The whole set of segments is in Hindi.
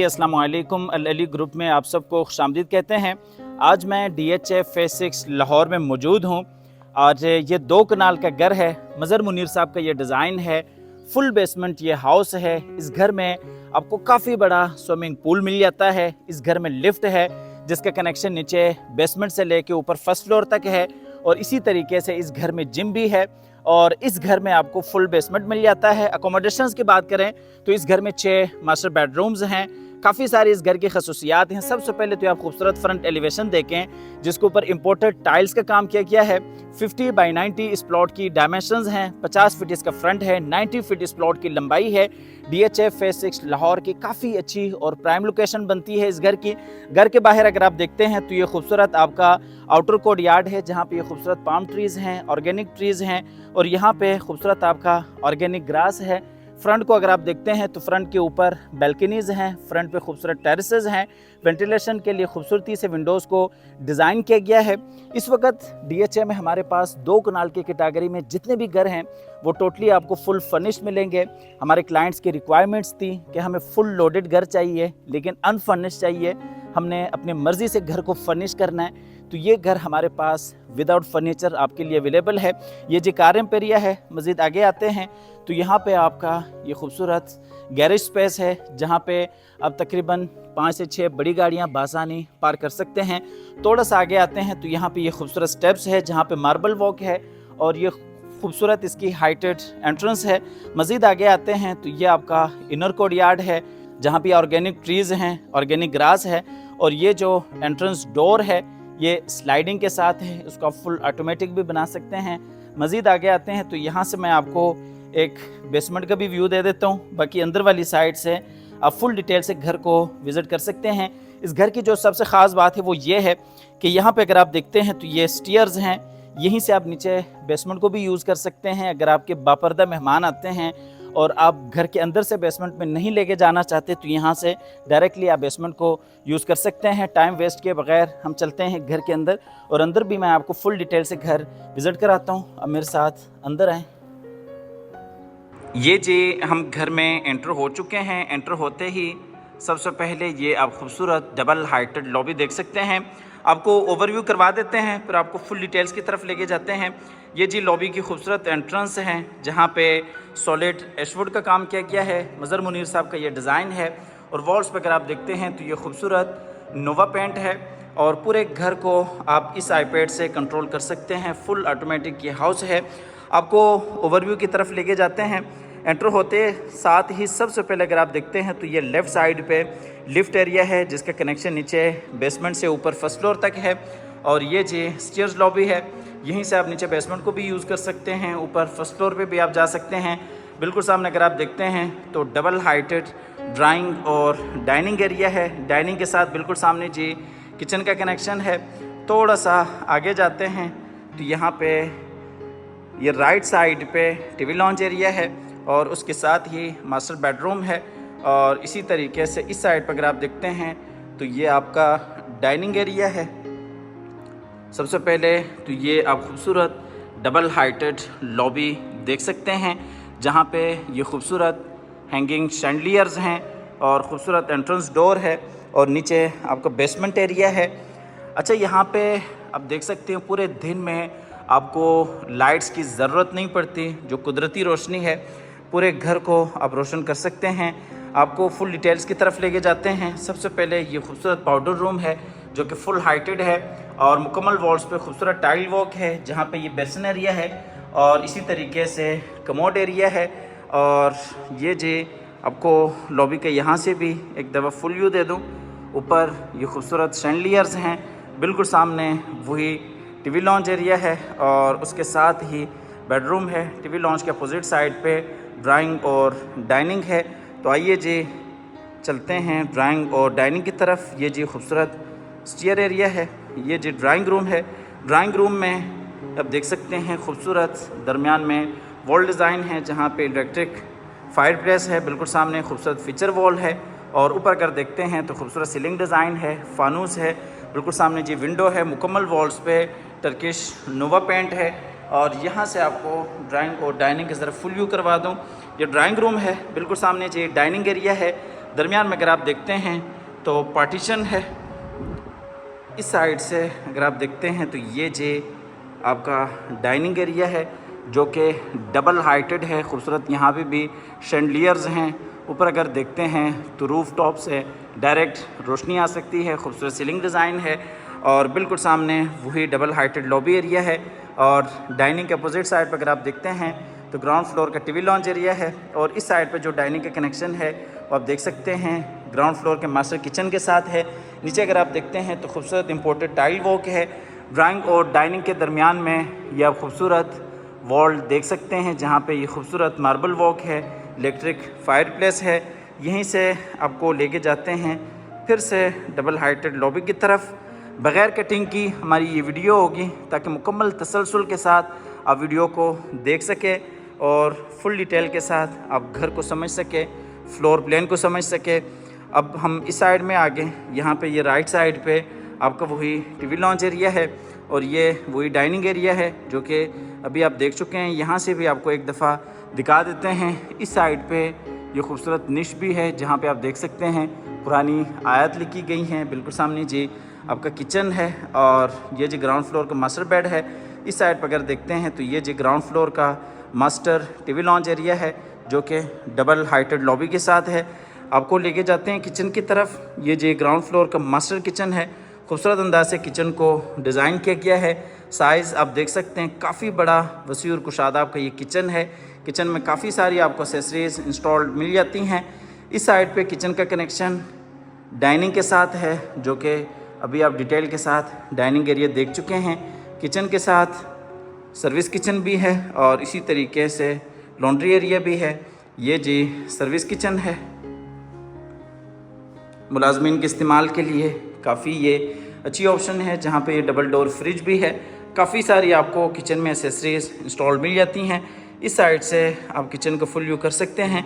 अस्सलाम वालेकुम। अल अली ग्रुप में आप सबको खुशामदीद कहते हैं। आज मैं DHA फेज़ 6 लाहौर में मौजूद हूँ और ये 2 कनाल का घर है। मज़र मुनीर साहब का ये डिज़ाइन है। फुल बेसमेंट ये हाउस है। इस घर में आपको काफ़ी बड़ा स्विमिंग पूल मिल जाता है। इस घर में लिफ्ट है जिसका कनेक्शन नीचे बेसमेंट से लेके ऊपर फर्स्ट फ्लोर तक है और इसी तरीके से इस घर में जिम भी है और इस घर में आपको फुल बेसमेंट मिल जाता है। अकोमोडेशंस की बात करें तो इस घर में 6 मास्टर बेडरूम्स हैं। काफ़ी सारी इस घर की खसूसियात हैं। सबसे पहले तो आप खूबसूरत फ्रंट एलिवेशन देखें जिसके ऊपर इंपोर्टेड टाइल्स का काम किया गया है। 50 बाई 90 इस प्लॉट की डायमेंशंस हैं। 50 फीट इसका फ्रंट है, 90 फीट इस प्लॉट की लंबाई है। DHA फेज़ 6 लाहौर की काफ़ी अच्छी और प्राइम लोकेशन बनती है इस घर की। घर के बाहर अगर आप देखते हैं तो ये खूबसूरत आपका आउटर कोर्ट यार्ड है जहाँ पे ये खूबसूरत पाम ट्रीज़ हैं, ऑर्गेनिक ट्रीज़ हैं और यहाँ पे खूबसूरत आपका ऑर्गेनिक ग्रास है। फ्रंट को अगर आप देखते हैं तो फ्रंट के ऊपर बैल्कनीज़ हैं, फ्रंट पे खूबसूरत टेरेसेस हैं। वेंटिलेशन के लिए खूबसूरती से विंडोज़ को डिज़ाइन किया गया है। इस वक्त DHA में हमारे पास 2 कनाल की कैटेगरी में जितने भी घर हैं वो टोटली आपको फुल फर्निश्ड मिलेंगे। हमारे क्लाइंट्स की रिक्वायरमेंट्स थी कि हमें फुल लोडेड घर चाहिए लेकिन अनफर्निश्ड चाहिए। हमने अपनी मर्ज़ी से घर को फर्निश करना है तो ये घर हमारे पास विदाउट फर्नीचर आपके लिए अवेलेबल है। ये जी कार एम्पेरिया है। मज़ीद आगे आते हैं तो यहाँ पे आपका ये खूबसूरत गैरेज स्पेस है जहाँ पे अब तकरीबन 5 से 6 बड़ी गाड़ियाँ बासानी पार्क कर सकते हैं। थोड़ा सा आगे आते हैं तो यहाँ पे ये खूबसूरत स्टेप्स है जहाँ पे मार्बल वॉक है और ये खूबसूरत इसकी हाइटेड एंट्रेंस है। मज़ीद आगे आते हैं तो ये आपका इनर कोर्ट यार्ड है जहाँ पे ऑर्गेनिक ट्रीज़ हैं, ऑर्गेनिक ग्रास है और ये जो एंट्रेंस डोर है ये स्लाइडिंग के साथ है। इसको आप फुल ऑटोमेटिक भी बना सकते हैं। मज़ीद आगे आते हैं तो यहाँ से मैं आपको एक बेसमेंट का भी व्यू दे देता हूँ। बाकी अंदर वाली साइड से आप फुल डिटेल से घर को विज़िट कर सकते हैं। इस घर की जो सबसे ख़ास बात है वो ये है कि यहाँ पे अगर आप देखते हैं तो ये स्टेयर्स हैं। यहीं से आप नीचे बेसमेंट को भी यूज़ कर सकते हैं। अगर आपके बापर्दा मेहमान आते हैं और आप घर के अंदर से बेसमेंट में नहीं लेके जाना चाहते तो यहाँ से डायरेक्टली आप बेसमेंट को यूज़ कर सकते हैं। टाइम वेस्ट किए बगैर हम चलते हैं घर के अंदर और अंदर भी मैं आपको फुल डिटेल से घर विज़िट कराता हूँ। अब मेरे साथ अंदर आएँ। ये जी हम घर में एंटर हो चुके हैं। एंटर होते ही सबसे पहले ये आप खूबसूरत डबल हाइटेड लॉबी देख सकते हैं। आपको ओवरव्यू करवा देते हैं फिर आपको फुल डिटेल्स की तरफ लेके जाते हैं। ये जी लॉबी की खूबसूरत एंट्रेंस है जहाँ पे सॉलिड एशवुड का काम किया गया है। मज़र मुनीर साहब का ये डिज़ाइन है और वॉल्स पर अगर आप देखते हैं तो ये खूबसूरत नोवा पेंट है और पूरे घर को आप इस आईपैड से कंट्रोल कर सकते हैं। फुल ऑटोमेटिक ये हाउस है। आपको ओवरव्यू की तरफ लेके जाते हैं। एंटर होते साथ ही सबसे पहले अगर आप देखते हैं तो ये लेफ़्ट साइड पे लिफ्ट एरिया है जिसका कनेक्शन नीचे बेसमेंट से ऊपर फर्स्ट फ्लोर तक है और ये जी स्टेयर्स लॉबी है। यहीं से आप नीचे बेसमेंट को भी यूज़ कर सकते हैं, ऊपर फर्स्ट फ्लोर पे भी आप जा सकते हैं। बिल्कुल सामने अगर आप देखते हैं तो डबल हाइटेड ड्राइंग और डाइनिंग एरिया है। डाइनिंग के साथ बिल्कुल सामने जी किचन का कनेक्शन है। थोड़ा सा आगे जाते हैं तो यहाँ पे ये राइट साइड पे टीवी लॉन्च एरिया है और उसके साथ ही मास्टर बेडरूम है और इसी तरीके से इस साइड पर अगर आप देखते हैं तो ये आपका डाइनिंग एरिया है। सबसे पहले तो ये आप खूबसूरत डबल हाइटेड लॉबी देख सकते हैं जहाँ पे ये खूबसूरत हैंगिंग शैंडलियर्स हैं और ख़ूबसूरत एंट्रेंस डोर है और नीचे आपका बेसमेंट एरिया है। अच्छा, यहाँ पे आप देख सकते हैं पूरे दिन में आपको लाइट्स की ज़रूरत नहीं पड़ती। जो कुदरती रोशनी है पूरे घर को आप रोशन कर सकते हैं। आपको फुल डिटेल्स की तरफ लेके जाते हैं। सबसे पहले ये खूबसूरत पाउडर रूम है जो कि फुल हाइटेड है और मुकम्मल वॉल्स पे खूबसूरत टाइल वॉक है जहाँ पे ये बेसिन एरिया है और इसी तरीके से कमोड एरिया है। और ये जी आपको लॉबी के यहाँ से भी एक दफ़ा फुल व्यू दे दूँ। ऊपर ये खूबसूरत शैंडलियर्स हैं, बिल्कुल सामने वही टीवी लॉन्च एरिया है और उसके साथ ही बेडरूम है। टीवी लॉन्च के अपोजिट साइड पे ड्राइंग और डाइनिंग है। तो आइए जी चलते हैं ड्राइंग और डाइनिंग की तरफ। ये जी खूबसूरत स्टेयर एरिया है। ये जी ड्राइंग रूम है। ड्राइंग रूम में आप देख सकते हैं खूबसूरत दरमियान में वॉल डिज़ाइन है जहाँ पे इलेक्ट्रिक फायर प्लेस है। बिल्कुल सामने खूबसूरत फीचर वॉल है और ऊपर कर देखते हैं तो खूबसूरत सीलिंग डिज़ाइन है, फानूस है। बिल्कुल सामने जी विंडो है। मुकम्मल वॉल्स पे टर्किश नोवा पेंट है और यहाँ से आपको ड्राइंग और डाइनिंग की तरफ फुल व्यू करवा दूँ। ये ड्राइंग रूम है। बिल्कुल सामने जी डाइनिंग एरिया है। दरमियान में अगर आप देखते हैं तो पार्टीशन है। इस साइड से अगर आप देखते हैं तो ये जे आपका डाइनिंग एरिया है जो कि डबल हाइटेड है, खूबसूरत। यहाँ पे भी शैंडलियर्स हैं। ऊपर अगर देखते हैं तो रूफ टॉप से डायरेक्ट रोशनी आ सकती है, खूबसूरत सीलिंग डिज़ाइन है। और बिल्कुल सामने वही डबल हाइटेड लॉबी एरिया है। और डाइनिंग के अपोजिट साइड पर अगर आप देखते हैं तो ग्राउंड फ्लोर का टीवी लॉन्च एरिया है। और इस साइड पर जो डाइनिंग का कनेक्शन है वो आप देख सकते हैं ग्राउंड फ्लोर के मास्टर किचन के साथ है। नीचे अगर आप देखते हैं तो खूबसूरत इंपोर्टेड टाइल वॉक है। ड्राइंग और डाइनिंग के दरमियान में ये आप खूबसूरत वॉल देख सकते हैं जहाँ पे ये खूबसूरत मार्बल वॉक है, इलेक्ट्रिक फायरप्लेस है। यहीं से आपको लेके जाते हैं फिर से डबल हाइटेड लॉबी की तरफ। बग़ैर कटिंग की हमारी ये वीडियो होगी ताकि मुकम्मल तसलसल के साथ आप वीडियो को देख सके और फुल डिटेल के साथ आप घर को समझ सके, फ्लोर प्लान को समझ सके। अब हम इस साइड में आ गए। यहाँ पे ये राइट साइड पे आपका वही टीवी लॉन्च एरिया है और ये वही डाइनिंग एरिया है जो कि अभी आप देख चुके हैं। यहाँ से भी आपको एक दफ़ा दिखा देते हैं। इस साइड पे ये खूबसूरत निश भी है जहाँ पे आप देख सकते हैं पुरानी आयत लिखी गई हैं। बिल्कुल सामने जी आपका किचन है और ये जी ग्राउंड फ्लोर का मास्टर बेड है। इस साइड पर अगर देखते हैं तो ये जी ग्राउंड फ्लोर का मास्टर टीवी लॉन्च एरिया है जो कि डबल हाइटेड लॉबी के साथ है। आपको लेके जाते हैं किचन की तरफ। ये जी ग्राउंड फ्लोर का मास्टर किचन है। खूबसूरत अंदाज से किचन को डिज़ाइन किया गया है। साइज़ आप देख सकते हैं काफ़ी बड़ा वसी और कुशादा आपका ये किचन है। किचन में काफ़ी सारी आपको एक्सेसरीज इंस्टॉल्ड मिल जाती हैं। इस साइड पे किचन का कनेक्शन डाइनिंग के साथ है जो कि अभी आप डिटेल के साथ डाइनिंग एरिया देख चुके हैं। किचन के साथ सर्विस किचन भी है और इसी तरीके से लॉन्ड्री एरिया भी है। ये जी सर्विस किचन है। मुलाजमीन के इस्तेमाल के लिए काफ़ी ये अच्छी ऑप्शन है जहाँ पे ये डबल डोर फ्रिज भी है। काफ़ी सारी आपको किचन में एसेसरीज इंस्टॉल मिल जाती हैं। इस साइड से आप किचन को फुल व्यू कर सकते हैं।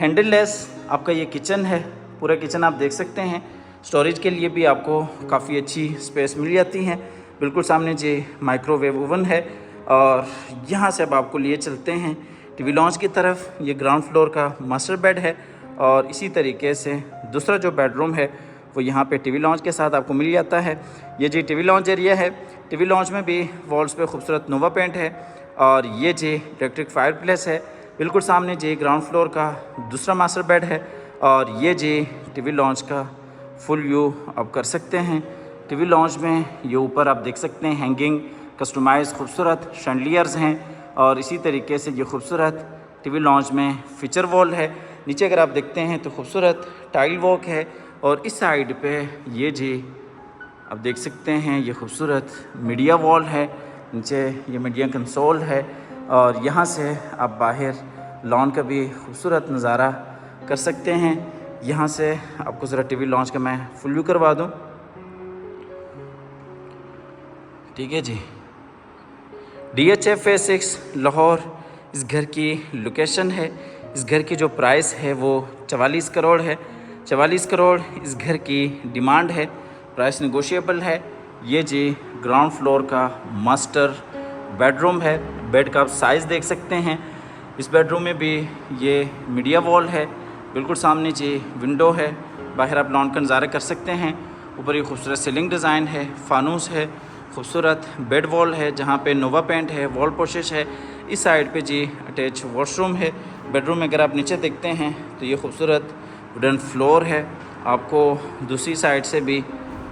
हैंडल लेस आपका ये किचन है। पूरा किचन आप देख सकते हैं। स्टोरेज के लिए भी आपको काफ़ी अच्छी स्पेस मिल जाती हैं। बिल्कुल सामने जी माइक्रोवेव ओवन है। और यहाँ से अब आपको लिए चलते हैं टीवी लॉन्च की तरफ। ये ग्राउंड फ्लोर का मास्टर बेड है और इसी तरीके से दूसरा जो बेडरूम है वो यहाँ पे टीवी लॉन्च के साथ आपको मिल जाता है। ये जी टीवी लॉन्च एरिया है। टीवी लॉन्च में भी वॉल्स पे खूबसूरत नोवा पेंट है और ये जी इलेक्ट्रिक फायरप्लेस है। बिल्कुल सामने जी ग्राउंड फ्लोर का दूसरा मास्टर बेड है और ये जी टीवी लॉन्च का फुल व्यू आप कर सकते हैं। टीवी लॉन्च में ये ऊपर आप देख सकते हैं हैंगिंग कस्टमाइज़ खूबसूरत शैंडलियर्स हैं और इसी तरीके से ये खूबसूरत टीवी लॉन्च में फीचर वॉल है। नीचे अगर आप देखते हैं तो खूबसूरत टाइल वॉक है और इस साइड पे ये जी आप देख सकते हैं ये खूबसूरत मीडिया वॉल है। नीचे ये मीडिया कंसोल है और यहाँ से आप बाहर लॉन का भी खूबसूरत नज़ारा कर सकते हैं। यहाँ से आपको ज़रा टीवी लॉन्च का मैं फुल व्यू करवा दूँ। ठीक है जी। DHF Phase 6 लाहौर इस घर की लोकेशन है। इस घर की जो प्राइस है वो 44 करोड़ है। 44 करोड़ इस घर की डिमांड है। प्राइस नेगोशिएबल है। ये जी ग्राउंड फ्लोर का मास्टर बेडरूम है। बेड का आप साइज़ देख सकते हैं। इस बेडरूम में भी ये मीडिया वॉल है। बिल्कुल सामने जी विंडो है। बाहर आप लॉन का नज़ारा कर सकते हैं। ऊपर ये खूबसूरत सीलिंग डिज़ाइन है, फानूस है, खूबसूरत बेड वॉल है जहाँ पे नोवा पेंट है, वॉल पोशिश है। इस साइड पे जी अटैच वॉशरूम है। बेडरूम में अगर आप नीचे देखते हैं तो ये खूबसूरत वुडन फ्लोर है। आपको दूसरी साइड से भी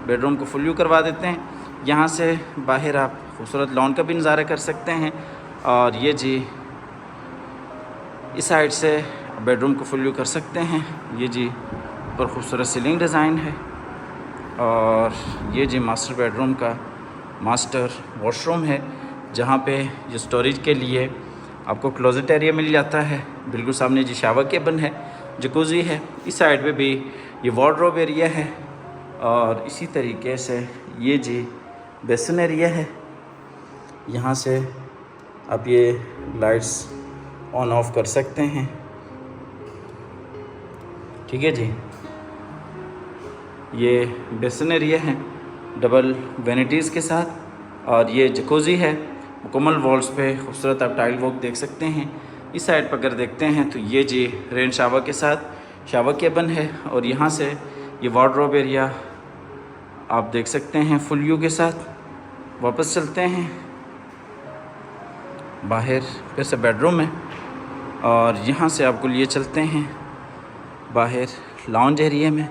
बेडरूम को फुल व्यू करवा देते हैं। यहाँ से बाहर आप खूबसूरत लॉन का भी नज़ारा कर सकते हैं। और ये जी इस साइड से बेडरूम को फुल व्यू कर सकते हैं। ये जी और खूबसूरत सीलिंग डिज़ाइन है और ये जी मास्टर बेडरूम का मास्टर वॉशरूम है जहाँ पे ये स्टोरेज के लिए आपको क्लोजेट एरिया मिल जाता है। बिल्कुल सामने जी शावर केबिन है, जकूज़ी है। इस साइड पे भी ये वार्डरोब एरिया है और इसी तरीके से ये जी बेसिन एरिया है। यहाँ से आप ये लाइट्स ऑन ऑफ कर सकते हैं। ठीक है जी। ये बेसिन एरिया है डबल वैनिटीज़ के साथ और ये जकूज़ी है। मुकम्मल वॉल्स पे खूबसूरत आप टाइल वर्क देख सकते हैं। इस साइड पर अगर देखते हैं तो ये जी रेन शावर के साथ शावर केबिन है और यहाँ से ये वार्डरोब एरिया आप देख सकते हैं फुल व्यू के साथ। वापस चलते हैं बाहर, फिर से बेडरूम है और यहाँ से आपको लिए चलते हैं बाहर लॉन्ज एरिया में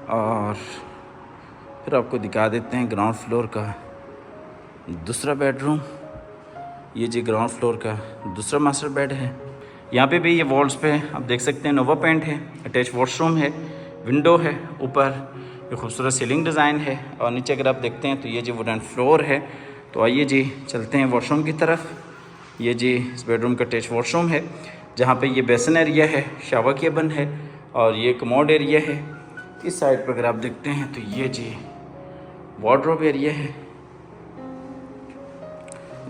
और फिर आपको दिखा देते हैं ग्राउंड फ्लोर का दूसरा बेडरूम। ये जी ग्राउंड फ्लोर का दूसरा मास्टर बेड है। यहाँ पे भी ये वॉल्स पे आप देख सकते हैं नोवा पेंट है, अटैच वॉशरूम है, विंडो है, ऊपर ये खूबसूरत सीलिंग डिज़ाइन है और नीचे अगर आप देखते हैं तो ये जी वुडन फ्लोर है। तो आइए जी चलते हैं वॉशरूम की तरफ। ये जी इस बेडरूम का अटैच वॉशरूम है जहाँ पे ये बेसन एरिया है, शावर केबिन है और ये कमोड एरिया है। इस साइड पर अगर आप देखते हैं तो ये जी वार्डरोब एरिया है।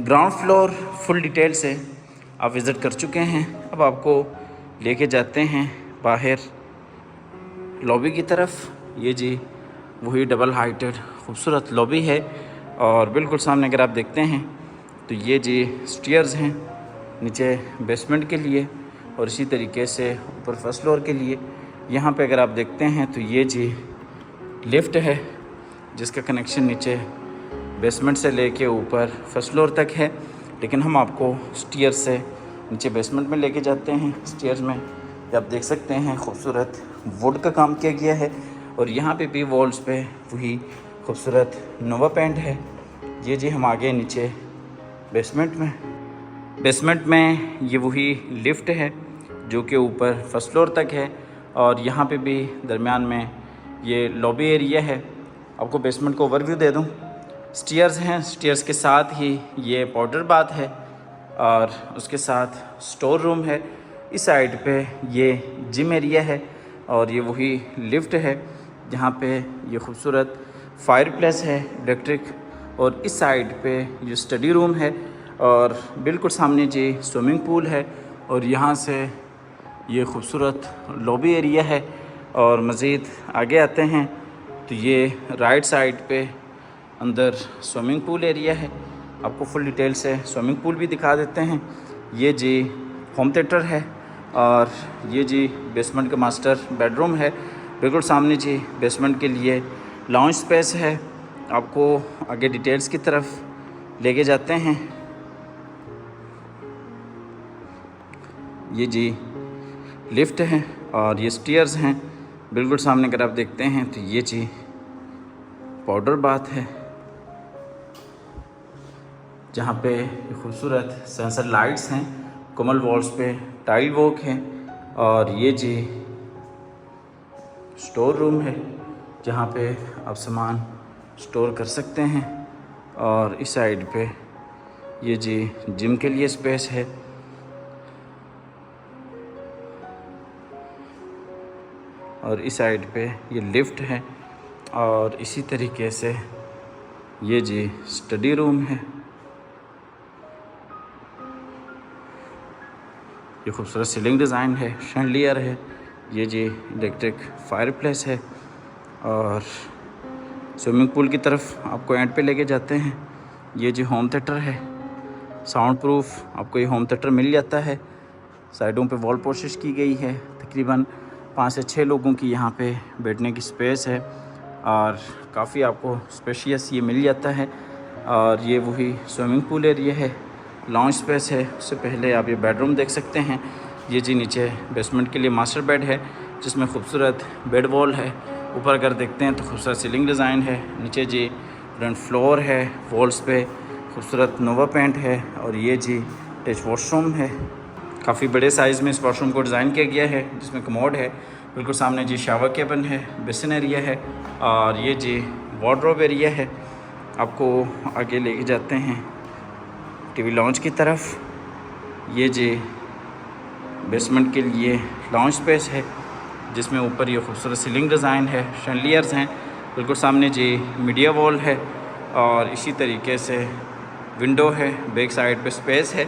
ग्राउंड फ्लोर फुल डिटेल से आप विज़िट कर चुके हैं। अब आपको लेके जाते हैं बाहर लॉबी की तरफ। ये जी वही डबल हाइटेड खूबसूरत लॉबी है और बिल्कुल सामने अगर आप देखते हैं तो ये जी स्टेयर्स हैं नीचे बेसमेंट के लिए और इसी तरीके से ऊपर फर्स्ट फ्लोर के लिए। यहाँ पे अगर आप देखते हैं तो ये जी लिफ्ट है जिसका कनेक्शन नीचे बेसमेंट से लेके ऊपर फर्स्ट फ्लोर तक है, लेकिन हम आपको स्टेयर से नीचे बेसमेंट में लेके जाते हैं। स्टेयर्स में आप देख सकते हैं खूबसूरत वुड का काम किया गया है और यहाँ पे भी वॉल्स पे वही खूबसूरत नोवा पेंट है। ये जी हम आगे नीचे बेसमेंट में ये वही लिफ्ट है जो कि ऊपर फर्स्ट फ्लोर तक है और यहाँ पे भी दरमियान में ये लॉबी एरिया है। आपको बेसमेंट को ओवरव्यू दे दूँ। स्टेयर्स हैं, स्टेयर्स के साथ ही ये पाउडर बाथ है और उसके साथ स्टोर रूम है। इस साइड पे ये जिम एरिया है और ये वही लिफ्ट है जहाँ पे ये खूबसूरत फायर प्लेस है इलेक्ट्रिक और इस साइड पे ये स्टडी रूम है और बिल्कुल सामने जी स्विमिंग पूल है और यहाँ से ये खूबसूरत लॉबी एरिया है। और मज़ीद आगे आते हैं तो ये राइट साइड पे अंदर स्विमिंग पूल एरिया है। आपको फुल डिटेल से स्विमिंग पूल भी दिखा देते हैं। ये जी होम थिएटर है और ये जी बेसमेंट का मास्टर बेडरूम है। बिल्कुल सामने जी बेसमेंट के लिए लॉन्च स्पेस है। आपको आगे डिटेल्स की तरफ लेके जाते हैं। ये जी लिफ्ट है और ये स्टेयर्स हैं। बिल्कुल सामने अगर आप देखते हैं तो ये जी पाउडर बाथ है जहाँ पे खूबसूरत सेंसर लाइट्स हैं। कमल वॉल्स पे टाइल वर्क है और ये जी स्टोर रूम है जहाँ पे आप सामान स्टोर कर सकते हैं और इस साइड पे ये जी जिम के लिए स्पेस है। और इस साइड पे ये लिफ्ट है और इसी तरीके से ये जी स्टडी रूम है। ये खूबसूरत सीलिंग डिज़ाइन है, शैंडलियर है। ये जी इलेक्ट्रिक फायर प्लेस है और स्विमिंग पूल की तरफ आपको एंड पे लेके जाते हैं। ये जी होम थिएटर है, साउंड प्रूफ आपको ये होम थिएटर मिल जाता है। साइडों पे वॉल पोशिश की गई है। तकरीबन 5 से 6 लोगों की यहाँ पे बैठने की स्पेस है और काफ़ी आपको स्पेशियस ये मिल जाता है। और ये वही स्विमिंग पूल एरिया है, लॉन्च स्पेस है। उससे पहले आप ये बेडरूम देख सकते हैं। ये जी नीचे बेसमेंट के लिए मास्टर बेड है जिसमें खूबसूरत बेड वॉल है। ऊपर अगर देखते हैं तो खूबसूरत सीलिंग डिज़ाइन है। नीचे जी ग्राउंड फ्लोर है, वॉल्स पे खूबसूरत नोवा पेंट है और ये जी अटैच वॉशरूम है। काफ़ी बड़े साइज़ में इस वॉशरूम को डिज़ाइन किया गया है जिसमें कमोड है। बिल्कुल सामने जी शावर केबिन है, बेसिन एरिया है और ये जी वार्डरोब एरिया है। आपको आगे लेके जाते हैं टीवी लॉन्च की तरफ। ये जी बेसमेंट के लिए लॉन्च स्पेस है जिसमें ऊपर ये खूबसूरत सीलिंग डिज़ाइन है, शैंडलियर्स हैं। बिल्कुल सामने जी मीडिया वॉल है और इसी तरीके से विंडो है, बैक साइड पे स्पेस है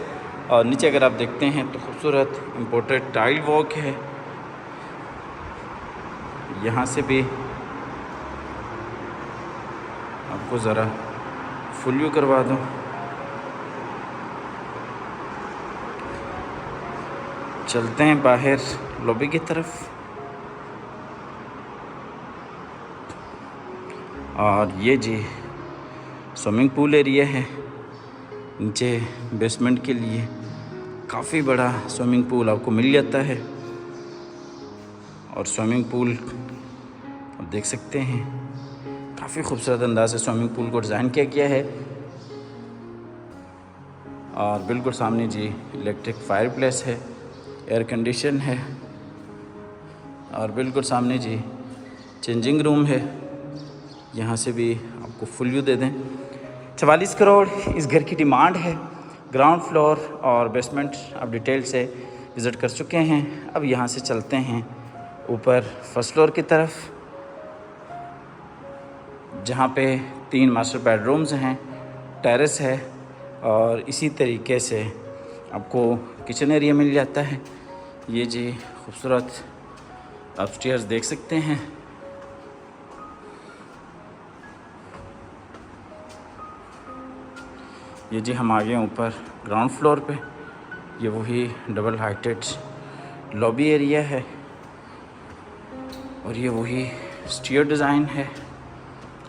और नीचे अगर आप देखते हैं तो खूबसूरत इम्पोर्टेड टाइल वर्क है। यहाँ से भी आपको ज़रा फुल व्यू करवा दूँ। चलते हैं बाहर लॉबी की तरफ। और ये जी स्विमिंग पूल एरिया है। नीचे बेसमेंट के लिए काफ़ी बड़ा स्विमिंग पूल आपको मिल जाता है। और स्विमिंग पूल आप देख सकते हैं, काफ़ी खूबसूरत अंदाज से स्विमिंग पूल को डिज़ाइन किया गया है। और बिल्कुल सामने जी इलेक्ट्रिक फायर प्लेस है, एयर कंडीशन है। और बिल्कुल सामने जी चेंजिंग रूम है। यहाँ से भी आपको फुल व्यू दे दें। 44 करोड़ इस घर की डिमांड है। ग्राउंड फ्लोर और बेसमेंट आप डिटेल से विज़िट कर चुके हैं। अब यहाँ से चलते हैं ऊपर फर्स्ट फ्लोर की तरफ, जहाँ पे 3 मास्टर बेडरूम्स हैं, टेरेस है और इसी तरीके से आपको किचन एरिया मिल जाता है। ये जी खूबसूरत अपस्टेयर्स देख सकते हैं। ये जी हम आ गए ऊपर ग्राउंड फ्लोर पे। ये वही डबल हाइटेड लॉबी एरिया है और ये वही स्टीयर डिज़ाइन है।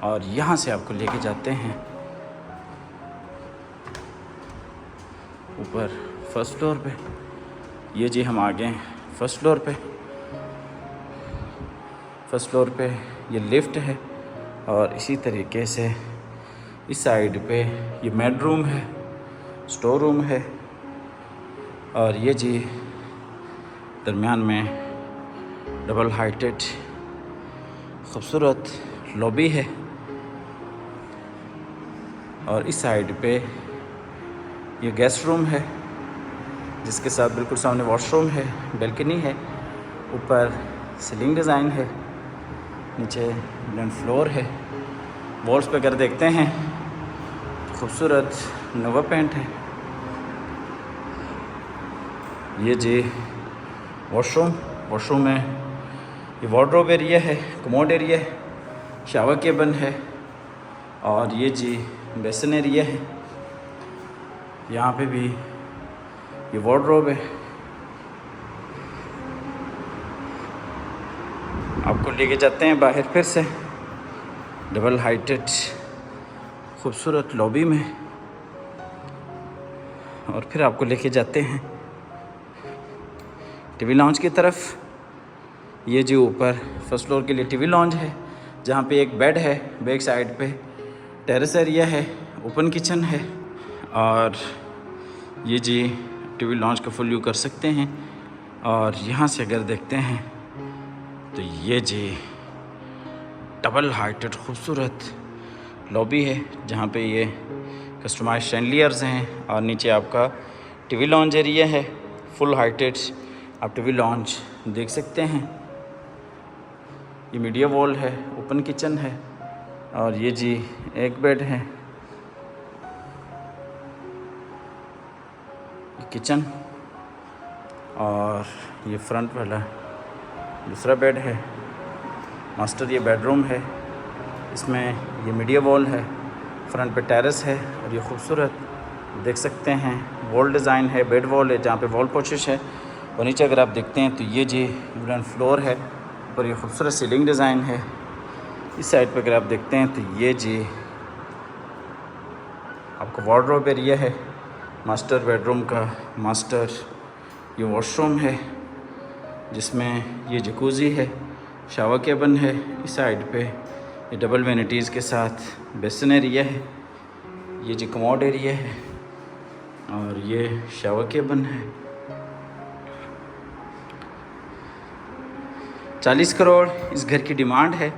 और यहाँ से आपको लेके जाते हैं ऊपर फर्स्ट फ्लोर पे। ये जी हम आ गए फर्स्ट फ्लोर पे। फर्स्ट फ्लोर पे ये लिफ्ट है और इसी तरीके से इस साइड पे ये बेड रूम है, स्टोर रूम है। और ये जी दरमियान में डबल हाइटेड खूबसूरत लॉबी है। और इस साइड पे ये गेस्ट रूम है, जिसके साथ बिल्कुल सामने वॉशरूम है, बैल्कनी है। ऊपर सीलिंग डिज़ाइन है, नीचे वुडन फ्लोर है। वॉल्स पे अगर देखते हैं खूबसूरत नोवा पेंट है। ये जी वॉशरूम में ये वार्डरोब एरिया है, कमोड एरिया है, शावर केबिन है। और ये जी बेसिन एरिया है। यहाँ पे भी ये वार्डरोब है। आपको लेके जाते हैं बाहर फिर से डबल हाइटेड खूबसूरत लॉबी में। और फिर आपको लेके जाते हैं टीवी लॉन्च की तरफ। ये जो ऊपर फर्स्ट फ्लोर के लिए टीवी लॉन्च है, जहाँ पे एक बेड है, बैक साइड पे टेरेस एरिया है, ओपन किचन है। और ये जी टीवी लॉन्च का फुल व्यू कर सकते हैं। और यहाँ से अगर देखते हैं तो ये जी डबल हाइटेड खूबसूरत लॉबी है, जहाँ पे ये कस्टमाइज शैंडलियर्स हैं। और नीचे आपका टीवी लॉन्च एरिया है, फुल हाइटेड आप टीवी लॉन्च देख सकते हैं। ये मीडिया वॉल है, ओपन किचन है। और ये जी एक बेड है, ये किचन। और ये फ्रंट वाला दूसरा बेड है, मास्टर ये बेडरूम है। इसमें ये मीडिया वॉल है, फ्रंट पे टेरेस है। और ये खूबसूरत देख सकते हैं वॉल डिज़ाइन है, बेड वॉल है जहाँ पे वॉल पोशिश है। और नीचे अगर आप देखते हैं तो ये जी वुडन फ्लोर है और ये खूबसूरत सीलिंग डिज़ाइन है। इस साइड पे अगर आप देखते हैं तो ये जी आपको वार्डरोब एरिया है, मास्टर बेडरूम का मास्टर ये वॉशरूम है, जिसमें ये जकूज़ी है, शावर केबिन है। इस साइड पे ये डबल वेनिटीज़ के साथ बेसिन एरिया है। ये जी कमोड एरिया है और ये शावर केबिन है। 40 करोड़ इस घर की डिमांड है।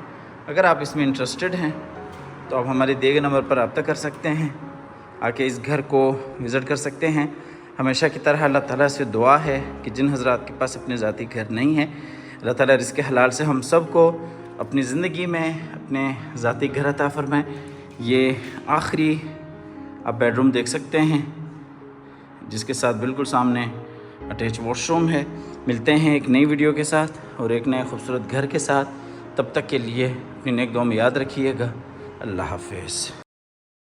अगर आप इसमें इंटरेस्टेड हैं तो आप हमारे दिए गए नंबर पर रब्ता कर सकते हैं, आके इस घर को विज़िट कर सकते हैं। हमेशा की तरह अल्लाह ताला से दुआ है कि जिन हज़रात के पास अपने ज़ाती घर नहीं है, अल्लाह ताला रिज़्क़ हलाल से हम सब को अपनी ज़िंदगी में अपने ज़ाती घर अता फरमाए। ये आखिरी आप बेडरूम देख सकते हैं, जिसके साथ बिल्कुल सामने अटैच वॉशरूम है। मिलते हैं एक नई वीडियो के साथ और एक नए खूबसूरत घर के साथ। तब तक के लिए अपनी नेक दुआ में याद रखिएगा। अल्लाह हाफ़िज़।